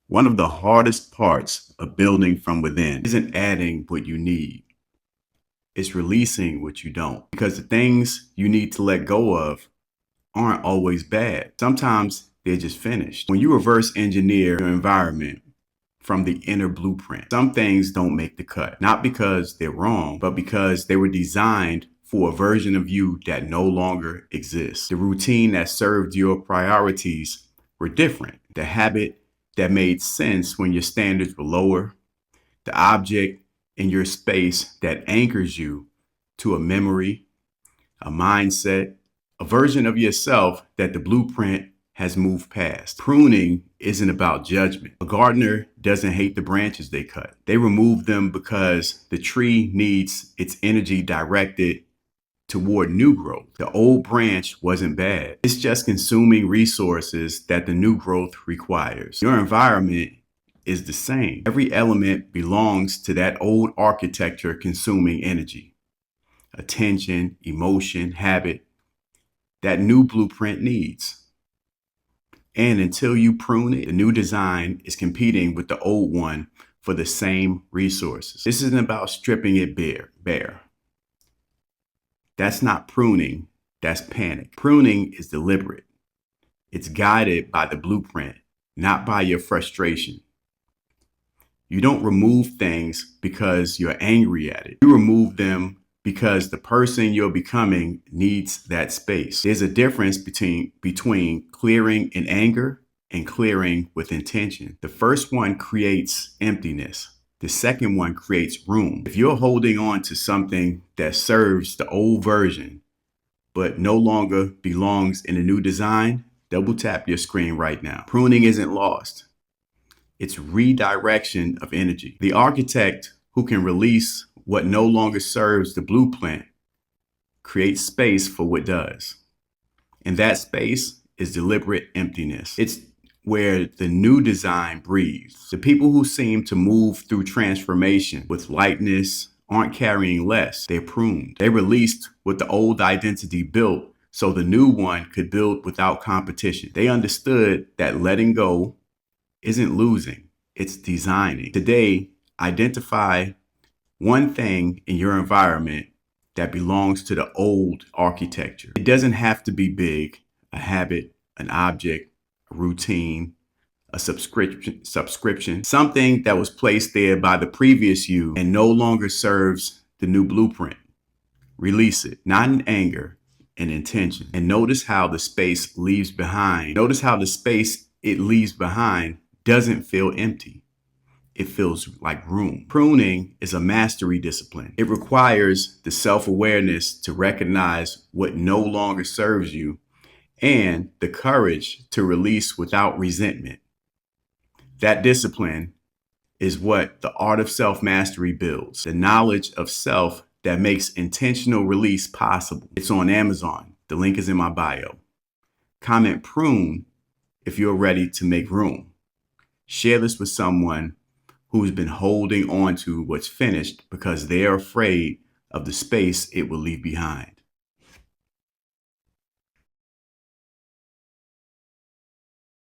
One of the hardest parts of building from within isn't adding what you need, it's releasing what you don't. Because the things you need to let go of aren't always bad. Sometimes they're just finished. When you reverse engineer your environment from the inner blueprint, some things don't make the cut. Not because they're wrong, but because they were designed for a version of you that no longer exists. The routine that served your priorities were different. The habit that made sense when your standards were lower, the object in your space that anchors you to a memory, a mindset, a version of yourself that the blueprint has moved past. Pruning isn't about judgment. A gardener doesn't hate the branches they cut. They remove them because the tree needs its energy directed toward new growth. The old branch wasn't bad. It's just consuming resources that the new growth requires. Your environment is the same. Every element belongs to that old architecture consuming energy, attention, emotion, habit that new blueprint needs. And until you prune it, the new design is competing with the old one for the same resources. This isn't about stripping it bare. That's not pruning, that's panic. Pruning is deliberate. It's guided by the blueprint, not by your frustration. You don't remove things because you're angry at it. You remove them because the person you're becoming needs that space. There's a difference between clearing in anger and clearing with intention. The first one creates emptiness. The second one creates room. If you're holding on to something that serves the old version, but no longer belongs in a new design, double tap your screen right now. Pruning isn't lost. It's redirection of energy. The architect who can release what no longer serves the blueprint creates space for what does. And that space is deliberate emptiness. It's where the new design breathes. The people who seem to move through transformation with lightness aren't carrying less, they're pruned. They released what the old identity built so the new one could build without competition. They understood that letting go isn't losing, it's designing. Today, identify one thing in your environment that belongs to the old architecture. It doesn't have to be big, a habit, an object, a routine, a subscription, something that was placed there by the previous you and no longer serves the new blueprint. Release it, not in anger, in intention. And notice how the space leaves behind. Notice how the space it leaves behind doesn't feel empty. It feels like room. Pruning is a mastery discipline. It requires the self-awareness to recognize what no longer serves you and the courage to release without resentment. That discipline is what the art of self-mastery builds, the knowledge of self that makes intentional release possible. It's on Amazon. The link is in my bio. Comment prune if you're ready to make room. Share this with someone who's been holding on to what's finished because they're afraid of the space it will leave behind.